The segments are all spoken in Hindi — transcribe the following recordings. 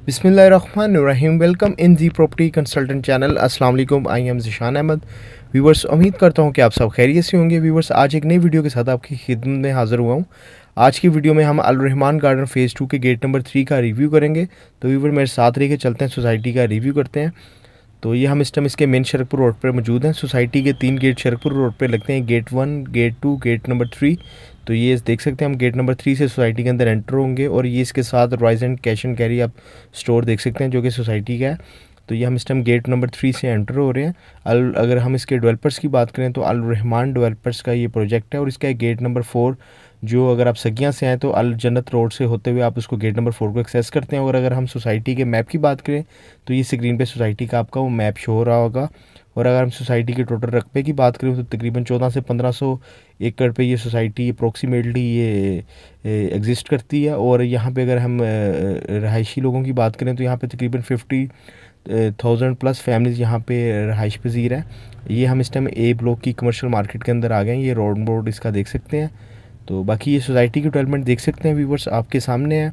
बिस्मिल्लाहिर्रहमानिर्रहीम। Welcome in the property consultant channel. अस्सलाम वालेकुम। I am Zishan Ahmad. Viewers, उम्मीद करता हूँ कि आप सब खैरियत से होंगे। व्यूवर्स, आज एक नई वीडियो के साथ आपकी खिदमत में हाज़िर हुआ हूँ। आज की वीडियो में हम अल रहमान गार्डन फ़ेज़ 2 के गेट नंबर 3 का रिव्यू करेंगे। तो व्यूवर, मेरे साथ रह के चलते हैं, सोसाइटी का रिव्यू करते हैं। तो ये हम इस टाइम इसके मेन शरकपुर रोड पर मौजूद हैं। सोसाइटी के 3 गेट शरकपुर रोड पे लगते हैं, गेट 1, गेट 2, गेट नंबर 3। तो ये देख सकते हैं हम गेट नंबर 3 से सोसाइटी के अंदर एंटर होंगे और ये इसके साथ rise and cash and carry आप स्टोर देख सकते हैं जो कि सोसाइटी का है। तो ये हम इस टाइम गेट नंबर 3 से एंटर हो रहे हैं। अगर हम इसके डेवलपर्स की बात करें तो अल रहमान डेवलपर्स का ये प्रोजेक्ट है और इसका गेट नंबर 4 जो अगर आप सगियां से आए तो अल जन्नत रोड से होते हुए आप उसको गेट नंबर 4 को एक्सेस करते हैं। और अगर हम सोसाइटी के मैप की बात करें तो ये स्क्रीन पे सोसाइटी का आपका वो मैप शो हो रहा होगा। और अगर हम सोसाइटी के टोटल रकबे की बात करें तो तकरीबन 14 से 1500 एकड़ पे ये सोसाइटी अप्रोक्सीमेटली ये एग्जिस्ट करती है। और यहाँ पे अगर हम रहायशी लोगों की बात करें तो यहाँ पे तकरीबन 50,000 प्लस फैमिलीज़ यहाँ पे रहाइश पजीर है। ये हम इस टाइम ए ब्लॉक की कमर्शियल मार्केट के अंदर आ गए हैं। ये रोड बोर्ड इसका देख सकते हैं। तो बाकी ये सोसाइटी की डेवलपमेंट देख सकते हैं व्यूवर्स, आपके सामने है।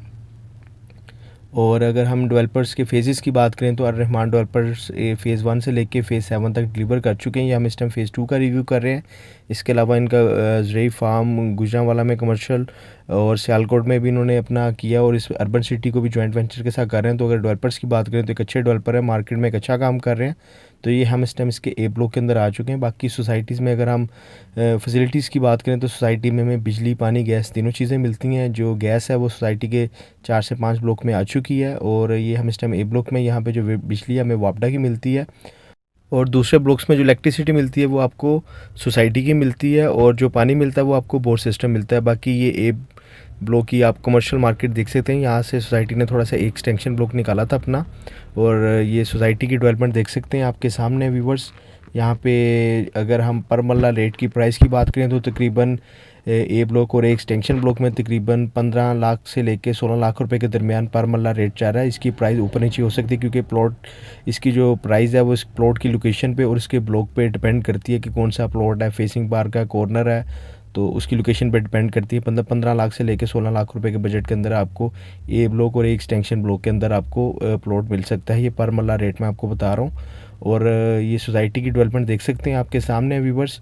और अगर हम डेवलपर्स के फेजेस की बात करें तो अल रहमान डेवलपर्स फ़ेज़ 1 से लेके फ़ेज़ 7 तक डिलीवर कर चुके हैं। ये हम इस टाइम फ़ेज़ 2 का रिव्यू कर रहे हैं। इसके अलावा इनका ज़रई फार्म गुजरांवाला में कमर्शियल और सियालकोट में भी इन्होंने अपना किया और इस अर्बन सिटी को भी जॉइंट वेंचर के साथ कर रहे हैं। तो अगर डेवलपर्स की बात करें तो एक अच्छे डेवलपर है, मार्केट में एक अच्छा काम कर रहे हैं। तो ये हम इस टाइम इसके ए ब्लॉक के अंदर आ चुके हैं। बाकी सोसाइटीज़ में अगर हम फैसिलिटीज़ की बात करें तो सोसाइटी में हमें बिजली, पानी, गैस तीनों चीज़ें मिलती हैं। जो गैस है वो सोसाइटी के 4 से 5 ब्लॉक में आ चुकी है। और ये हम इस टाइम ए ब्लॉक में यहाँ पे जो बिजली हमें वापडा की मिलती है और दूसरे ब्लॉक्स में जो इलेक्ट्रिसिटी मिलती है वो आपको सोसाइटी की मिलती है और जो पानी मिलता है वो आपको बोर सिस्टम मिलता है। बाकी ये ए ब्लॉक की आप कमर्शियल मार्केट देख सकते हैं। यहाँ से सोसाइटी ने थोड़ा सा एक्सटेंशन ब्लॉक निकाला था अपना। और ये सोसाइटी की डेवलपमेंट देख सकते हैं आपके सामने व्यूवर्स। यहाँ पे अगर हम पर मल्ला रेट की प्राइस की बात करें तो तकरीबन ए ब्लॉक और एक्सटेंशन ब्लॉक में तकरीबन 15 लाख से लेके 16 लाख रुपए के दरमियान पर मल्ला रेट चल रहा है। इसकी प्राइस ऊपर नीचे हो सकती है क्योंकि प्लॉट इसकी जो प्राइस है वो इस प्लॉट की लोकेशन पे और इसके ब्लॉक पे डिपेंड करती है कि कौन सा प्लॉट है, फेसिंग बार का कॉर्नर है, तो उसकी लोकेशन पे डिपेंड करती है। 15 लाख से लेकर 16 लाख रुपए के बजट के अंदर आपको ए ब्लॉक और एक्सटेंशन ब्लॉक के अंदर आपको प्लॉट मिल सकता है। ये पर मल्ला रेट मैं आपको बता रहा हूँ। और ये सोसाइटी की डेवलपमेंट देख सकते हैं आपके सामने व्यूवर्स।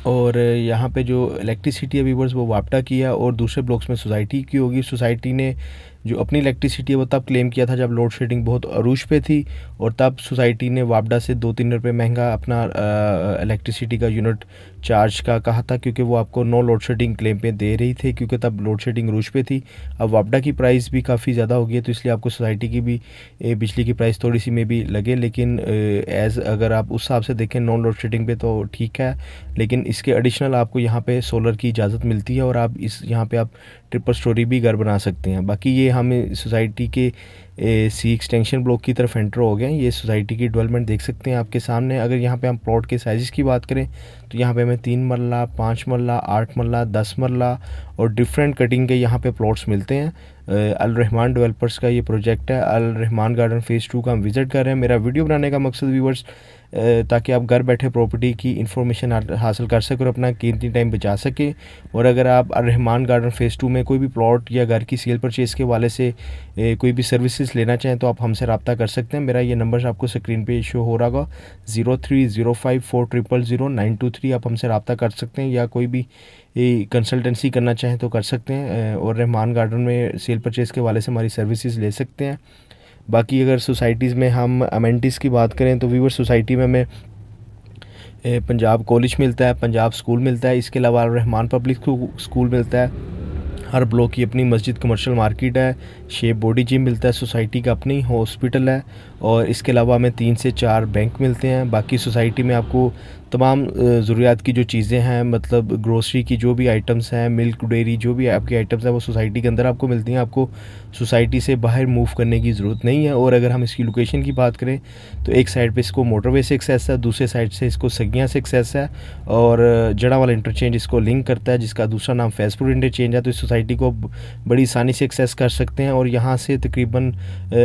और यहाँ पे जो इलेक्ट्रिसिटी है व्यूवर्स वो वापटा की है और दूसरे ब्लॉक्स में सोसाइटी की होगी। सोसाइटी ने जो अपनी इलेक्ट्रिसिटी है वो तब क्लेम किया था जब लोड शेडिंग बहुत अरूज पे थी और तब सोसाइटी ने वापडा से 2-3 रुपये महंगा अपना इलेक्ट्रिसिटी का यूनिट चार्ज का कहा था क्योंकि वो आपको नो लोड शेडिंग क्लेम पे दे रही थी क्योंकि तब लोड शेडिंग अरूज पे थी। अब वापडा की प्राइस भी काफ़ी ज़्यादा हो गई है तो इसलिए आपको सोसाइटी की भी बिजली की प्राइस थोड़ी सी में भी लगे। लेकिन एज़ अगर आप उस हिसाब से देखें नॉन लोड शेडिंग पे तो ठीक है। लेकिन इसके एडिशनल आपको यहाँ पे सोलर की इजाज़त मिलती है और आप इस यहाँ पे आप ट्रिपल स्टोरी भी घर बना सकते हैं। बाकी ये हम सोसाइटी के सी एक्सटेंशन ब्लॉक की तरफ एंटर हो गए हैं। ये सोसाइटी की डेवलपमेंट देख सकते हैं आपके सामने। अगर यहाँ पे हम प्लॉट के साइज़ की बात करें तो यहाँ पे हमें 3 मरला, 5 मरला, 8 मरला, 10 मरला और डिफरेंट कटिंग के यहाँ पे प्लॉट्स मिलते हैं। अल रहमान डेवलपर्स का ये प्रोजेक्ट है। अल रहमान गार्डन फ़ेज़ 2 का हम विज़िट कर रहे हैं। मेरा वीडियो बनाने का मकसद व्यूवर्स ताकि आप घर बैठे प्रॉपर्टी की इन्फॉर्मेशन हासिल कर सकें और अपना कीमती टाइम बचा सकें। और अगर आप अल रहमान गार्डन फ़ेज़ 2 में कोई भी प्लॉट या घर की सेल परचेज़ के वाले से कोई भी सर्विसेज लेना चाहें तो आप हमसे रब्ता कर सकते हैं। मेरा ये नंबर आपको स्क्रीन पे शो हो रहा होगा 0305400923। आप हमसे रब्ता कर सकते हैं या कोई भी कंसल्टेंसी करना चाहें तो कर सकते हैं और रहमान गार्डन में सेल परचेज़ के वाले से हमारी सर्विसेज ले सकते हैं। बाकी अगर सोसाइटीज़ में हम अमेनिटीज़ की बात करें तो वीवर सोसाइटी में हमें पंजाब कॉलेज मिलता है, पंजाब स्कूल मिलता है, इसके अलावा रहमान पब्लिक स्कूल मिलता है। हर ब्लॉक की अपनी मस्जिद, कमर्शियल मार्केट है, शेप बॉडी जिम मिलता है, सोसाइटी का अपनी हॉस्पिटल है और इसके अलावा हमें 3 से 4 बैंक मिलते हैं। बाकी सोसाइटी में आपको तमाम ज़रूरियात की जो चीज़ें हैं मतलब ग्रोसरी की जो भी आइटम्स हैं, मिल्क, डेयरी जो भी आपकी आइटम्स हैं वो सोसाइटी के अंदर आपको मिलती हैं। आपको सोसाइटी से बाहर मूव करने की ज़रूरत नहीं है। और अगर हम इसकी लोकेशन की बात करें तो एक साइड पे इसको मोटरवे से एक्सेस है, दूसरे साइड से इसको सगियां से एक्सेस है और जड़ा वाला इंटरचेंज इसको लिंक करता है जिसका दूसरा नाम फैज़पुर इंटरचेंज है। तो इस सोसाइटी को बड़ी आसानी से एक्सेस कर सकते हैं। और यहाँ से तकरीबन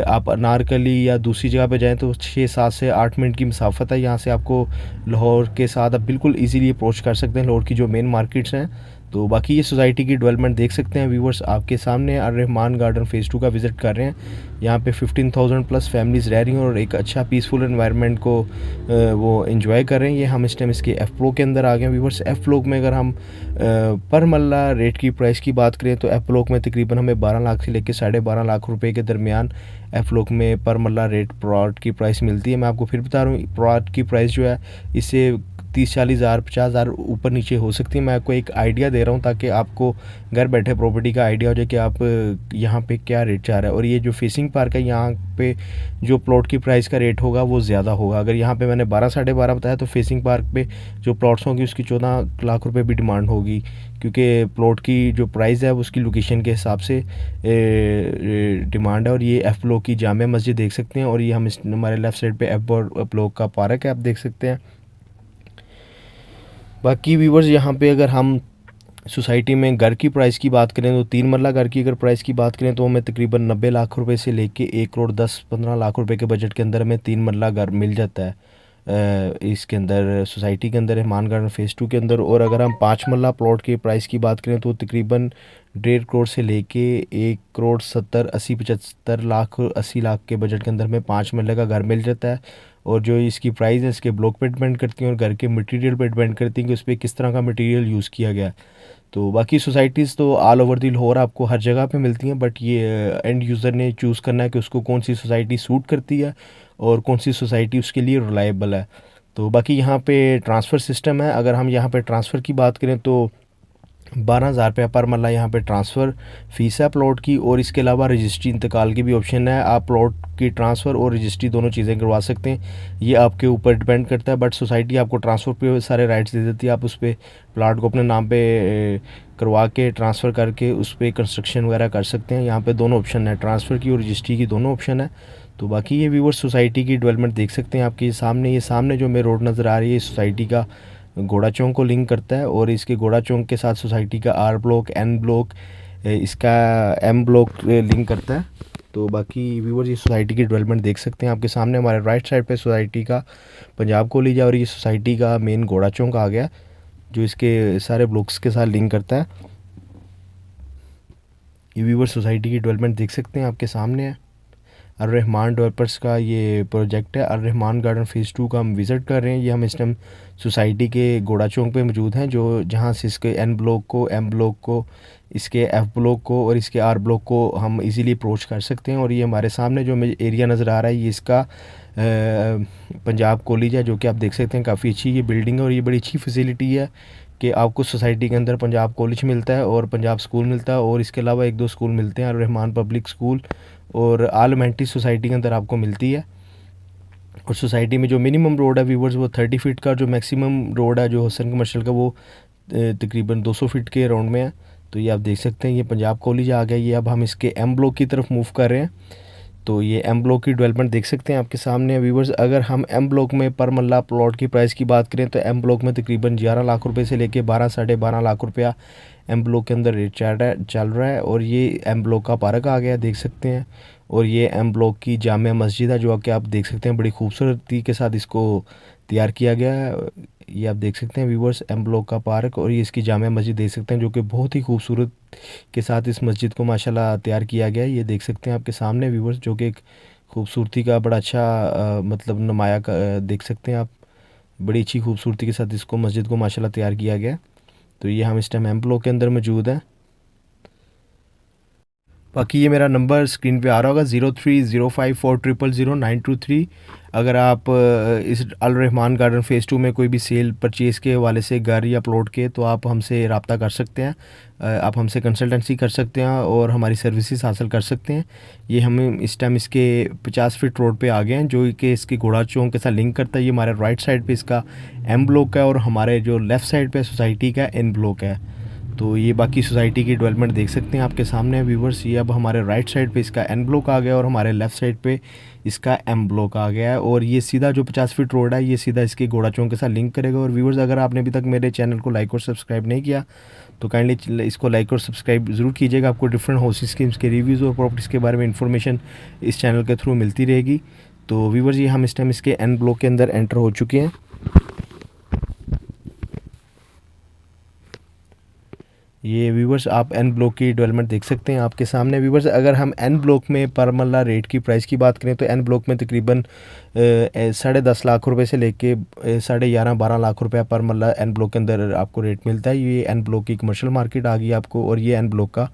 आप अनारकली या दूसरी जगह पे जाएँ तो 6-7 से 8 मिनट की मसाफत है। यहाँ से आपको लाहौर के साथ आप बिल्कुल इजीली अप्रोच कर सकते हैं। लाहौर की जो मेन मार्केट्स हैं तो बाकी ये सोसाइटी की डेवलपमेंट देख सकते हैं व्यूवर्स, आपके सामने अर्रहमान गार्डन फ़ेज़ 2 का विज़िट कर रहे हैं। यहाँ पे 15,000 प्लस फैमिलीज़ रह रही हैं और एक अच्छा पीसफुल एनवायरनमेंट को वो एंजॉय कर रहे हैं। ये हम इस टाइम इसके एफ़ ब्लॉक के अंदर आ गए हैं व्यूवर्स। एफ़ ब्लॉक में अगर हम पर मल्ला रेट की प्राइस की बात करें तो एफ़ ब्लॉक में तकरीबन हमें 12 लाख से लेकर 12.5 लाख रुपए के दरमियान एफ़ ब्लॉक में पर मल्ला रेट प्लॉट की प्राइस मिलती है। मैं आपको फिर बता रहा हूँ, प्लॉट की प्राइस जो है इससे 30-40 हज़ार 50 हज़ार ऊपर नीचे हो सकती है। मैं आपको एक आइडिया दे रहा हूँ ताकि आपको घर बैठे प्रॉपर्टी का आइडिया हो जाए कि आप यहाँ पे क्या रेट चाह रहे हैं। और ये जो फेसिंग पार्क है, यहाँ पे जो प्लॉट की प्राइस का रेट होगा वो ज़्यादा होगा। अगर यहाँ पे मैंने 12-12.5 बताया तो फेसिंग पार्क पे जो प्लॉट्स होंगी उसकी 14 लाख रुपए भी डिमांड होगी, क्योंकि प्लॉट की जो प्राइस है उसकी लोकेशन के हिसाब से डिमांड है। और ये एफ ब्लॉक की जामिया मस्जिद देख सकते हैं और ये हम हमारे लेफ़्ट साइड पे एफ ब्लॉक का पार्क है, आप देख सकते हैं। बाकी व्यूवर्स, यहाँ पे अगर हम सोसाइटी में घर की प्राइस की बात करें तो 3 मरला घर की अगर प्राइस की बात करें तो हमें तकरीबन 90 लाख रुपए से लेके 1 करोड़ 10-15 लाख रुपए के बजट के अंदर हमें 3 मरला घर मिल जाता है इसके अंदर सोसाइटी के अंदर रहमान गार्डन फ़ेज़ 2 के अंदर। और अगर हम 5 मरला प्लॉट के प्राइस की बात करें तो तकरीबन 1.5 करोड़ से लेके 1 करोड़ 70-80-75 लाख 80 लाख के बजट के अंदर हमें 5 मरले का घर मिल जाता है। और जो इसकी प्राइस है इसके ब्लॉक पे डिपेंड करती है और घर के मटेरियल पे डिपेंड करती है कि उस पर किस तरह का मटेरियल यूज़ किया गया है। तो बाकी सोसाइटीज़ तो ऑल ओवर दी लाहौर आपको हर जगह पे मिलती हैं, बट ये एंड यूज़र ने चूज़ करना है कि उसको कौन सी सोसाइटी सूट करती है और कौन सी सोसाइटी उसके लिए रिलायबल है। तो बाकी यहाँ पे ट्रांसफ़र सिस्टम है। अगर हम यहाँ पे ट्रांसफ़र की बात करें तो 12,000 रुपये पर मरला यहाँ पे ट्रांसफ़र फ़ीस है प्लॉट की। और इसके अलावा रजिस्ट्री इंतकाल की भी ऑप्शन है, आप प्लॉट की ट्रांसफ़र और रजिस्ट्री दोनों चीज़ें करवा सकते हैं। ये आपके ऊपर डिपेंड करता है, बट सोसाइटी आपको ट्रांसफ़र पे सारे राइट्स दे देती है। आप उस पर प्लाट को अपने नाम पे करवा के ट्रांसफ़र करके उस पर कंस्ट्रक्शन वगैरह कर सकते हैं। यहाँ पे दोनों ऑप्शन है, ट्रांसफ़र की और रजिस्ट्री की दोनों ऑप्शन है। तो बाकी ये व्यूवर्स सोसाइटी की डेवलपमेंट देख सकते हैं आपके सामने। ये सामने जो मेन रोड नज़र आ रही है सोसाइटी का घोड़ा चौक को लिंक करता है और इसके घोड़ा चौक के साथ सोसाइटी का आर ब्लॉक, एन ब्लॉक, इसका एम ब्लॉक लिंक करता है। तो बाकी व्यूवर्स, ये सोसाइटी की डेवलपमेंट देख सकते हैं आपके सामने। हमारे राइट साइड पे सोसाइटी का पंजाब कॉलेज है और ये सोसाइटी का मेन घोड़ा चौक आ गया जो इसके सारे ब्लॉक्स के साथ लिंक करता है। ये व्यूवर्स सोसाइटी की डेवलपमेंट देख सकते हैं आपके सामने है। अर्रहमान डेवलपर्स का ये प्रोजेक्ट है। अर्रहमान गार्डन फ़ेज़ 2 का हम विज़िट कर रहे हैं। ये हम इस टाइम सोसाइटी के घोड़ा चौक पे मौजूद हैं, जो जहाँ से इसके एन ब्लॉक को, एम ब्लॉक को, इसके एफ़ ब्लॉक को और इसके आर ब्लॉक को हम इजीली अप्रोच कर सकते हैं। और ये हमारे सामने जो एरिया नज़र आ रहा है ये इसका पंजाब कॉलेज है, जो कि आप देख सकते हैं काफ़ी अच्छी ये बिल्डिंग है और ये बड़ी अच्छी फैसिलिटी है कि आपको सोसाइटी के अंदर पंजाब कॉलेज मिलता है और पंजाब स्कूल मिलता है और इसके अलावा 1-2 स्कूल मिलते हैं, अर्रहमान पब्लिक स्कूल और आल एलिमेंट्री सोसाइटी के अंदर आपको मिलती है। और सोसाइटी में जो मिनिमम रोड है व्यूवर्स वो 30 फीट का, जो मैक्सिमम रोड है जो हसन कमर्शियल का वो तकरीबन 200 फीट के राउंड में है। तो ये आप देख सकते हैं ये पंजाब कॉलेज आ गया। ये अब हम इसके एम ब्लॉक की तरफ मूव कर रहे हैं। तो ये एम ब्लॉक की डेवलपमेंट देख सकते हैं आपके सामने व्यूवर्स। अगर हम एम ब्लॉक में पर मल्ला प्लॉट की प्राइस की बात करें तो एम ब्लॉक में तकरीबन 11 लाख रुपए से लेके 12-12.5 लाख रुपया एम ब्लॉक के अंदर रेट चल रहा है। और ये एम ब्लॉक का पार्क आ गया देख सकते हैं। और ये एम ब्लॉक की जामिया मस्जिद है जो कि आप देख सकते हैं बड़ी खूबसूरती के साथ इसको तैयार किया गया है। ये आप देख सकते हैं व्यूवर्स एम ब्लॉक का पार्क और ये इसकी जामिया मस्जिद देख सकते हैं जो कि बहुत ही खूबसूरत के साथ इस मस्जिद को माशाल्लाह तैयार किया गया है। ये देख सकते हैं आपके सामने व्यूवर्स, जो कि एक खूबसूरती का बड़ा अच्छा मतलब नुमाया देख सकते हैं आप। बड़ी अच्छी खूबसूरती के साथ इसको मस्जिद को माशाल्लाह तैयार किया गया है। तो ये हम इस टाइम एम ब्लॉक के अंदर मौजूद हैं। बाकी ये मेरा नंबर स्क्रीन पे आ रहा होगा 030540000923। अगर आप इस अर्रहमान गार्डन फ़ेज़ 2 में कोई भी सेल परचेज़ के हवाले से घर या प्लॉट के, तो आप हमसे रब्ता कर सकते हैं, आप हमसे कंसल्टेंसी कर सकते हैं और हमारी सर्विसेज हासिल कर सकते हैं। ये हम इस टाइम इसके 50 फीट रोड पे आ गए हैं जो कि इसके घोड़ा चौक के साथ लिंक करता है। ये हमारे राइट साइड पे इसका एम ब्लॉक है और हमारे जो लेफ़्ट साइड पे सोसाइटी का एन ब्लॉक है। तो ये बाकी सोसाइटी की डेवलपमेंट देख सकते हैं आपके सामने व्यूवर्स। ये अब हमारे राइट साइड पे इसका एन ब्लॉक आ गया और हमारे लेफ़्ट साइड पे इसका एम ब्लॉक आ गया है। और ये सीधा जो 50 फीट रोड है ये सीधा इसके घोड़ा चौक के साथ लिंक करेगा। और व्यूवर्स, अगर आपने अभी तक मेरे चैनल को लाइक और सब्सक्राइब नहीं किया तो काइंडली इसको लाइक और सब्सक्राइब ज़रूर कीजिएगा। आपको डिफरेंट हाउसिंग स्कीम्स के रिव्यूज़ और प्रॉपर्टीज़ के बारे में इंफॉर्मेशन इस चैनल के थ्रू मिलती रहेगी। तो व्यूवर्स, ये हम इस टाइम इसके एन ब्लॉक के अंदर एंटर हो चुके हैं। ये व्यूवर्स आप एन ब्लॉक की डेवलपमेंट देख सकते हैं आपके सामने। व्यूवर्स अगर हम एन ब्लॉक में पर मरला रेट की प्राइस की बात करें तो एन ब्लॉक में तकरीबन 10.5 लाख रुपए से लेके 11.5-12 लाख रुपए पर मरला एन ब्लॉक के अंदर आपको रेट मिलता है। ये एन ब्लॉक की कमर्शियल मार्केट आ गई आपको, और ये एन ब्लॉक का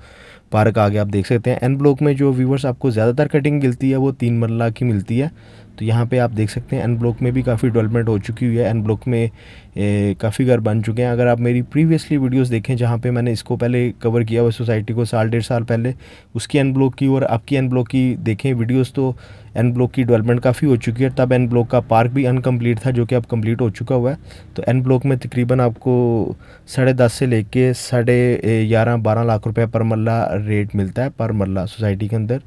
पार्क आ गया। आप देख सकते हैं एन ब्लॉक में जो व्यूवर्स आपको ज़्यादातर कटिंग मिलती है वो 3 मरला की मिलती है। तो यहाँ पे आप देख सकते हैं एन ब्लॉक में भी काफ़ी डेवलपमेंट हो चुकी हुई है। एन ब्लॉक में काफ़ी घर बन चुके हैं। अगर आप मेरी प्रीवियसली वीडियोस देखें जहाँ पे मैंने इसको पहले कवर किया हुआ सोसाइटी को 1.5 साल पहले, उसकी एन ब्लॉक की और आपकी एन ब्लॉक की देखें वीडियोस, तो एन ब्लॉक की डेवलपमेंट काफ़ी हो चुकी है। तब एन ब्लॉक का पार्क भी अनकम्प्लीट था जो कि अब कंप्लीट हो चुका हुआ है। तो एन ब्लॉक में तकरीबन आपको 10.5 से लेके 11.5-12 लाख रुपये पर मरला रेट मिलता है पर मरला सोसाइटी के अंदर।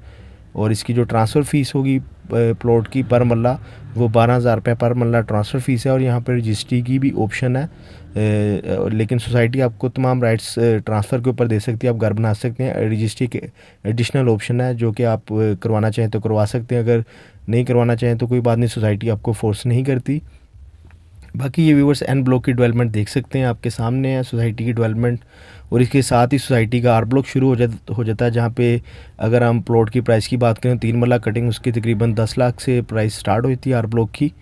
और इसकी जो ट्रांसफ़र फ़ीस होगी प्लॉट की पर मरला, वो 12,000 रुपये पर मरला ट्रांसफ़र फ़ीस है। और यहाँ पर रजिस्ट्री की भी ऑप्शन है, लेकिन सोसाइटी आपको तमाम राइट्स ट्रांसफ़र के ऊपर दे सकती है। आप घर बना सकते हैं। रजिस्ट्री के एडिशनल ऑप्शन है जो कि आप करवाना चाहें तो करवा सकते हैं, अगर नहीं करवाना चाहें तो कोई बात नहीं, सोसाइटी आपको फोर्स नहीं करती। बाकी ये व्यूवर्स एन ब्लॉक की डेवलपमेंट देख सकते हैं आपके सामने है सोसाइटी की डेवलपमेंट। और इसके साथ ही सोसाइटी का आर ब्लॉक शुरू हो जाता है, जहाँ पे अगर हम प्लॉट की प्राइस की बात करें 3 मरला कटिंग उसकी तकरीबन 10 लाख से प्राइस स्टार्ट होती है आर ब्लॉक की।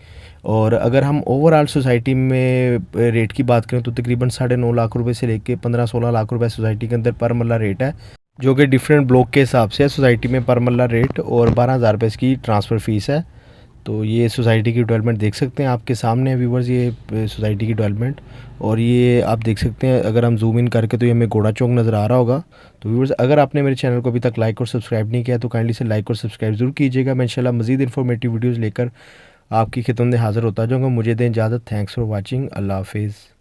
और अगर हम ओवरऑल सोसाइटी में रेट की बात करें तो तकरीबन 9.5 लाख रुपए से लेके 15-16 लाख रुपए सोसाइटी के अंदर पर मरला रेट है, जो कि डिफरेंट ब्लॉक के हिसाब से है सोसाइटी में पर मरला रेट। और 12,000 रुपये इसकी ट्रांसफ़र फ़ीस है। तो ये सोसाइटी की डेवलपमेंट देख सकते हैं आपके सामने व्यूवर्स, ये सोसाइटी की डेवलपमेंट। और ये आप देख सकते हैं अगर हम जूम इन करके तो ये हमें घोड़ा चौक नज़र आ रहा होगा। तो व्यूवर्स अगर आपने मेरे चैनल को अभी तक लाइक और सब्सक्राइब नहीं किया तो काइंडली से लाइक और सब्सक्राइब ज़रूर कीजिएगा। मैं इंशाल्लाह मज़ीद इन्फॉर्मेटिव वीडियोज़ लेकर आपकी खिदमत में हाज़िर होता जाऊँगा। मुझे दें इजाज़त। Thanks for watching. अल्लाह हाफिज़।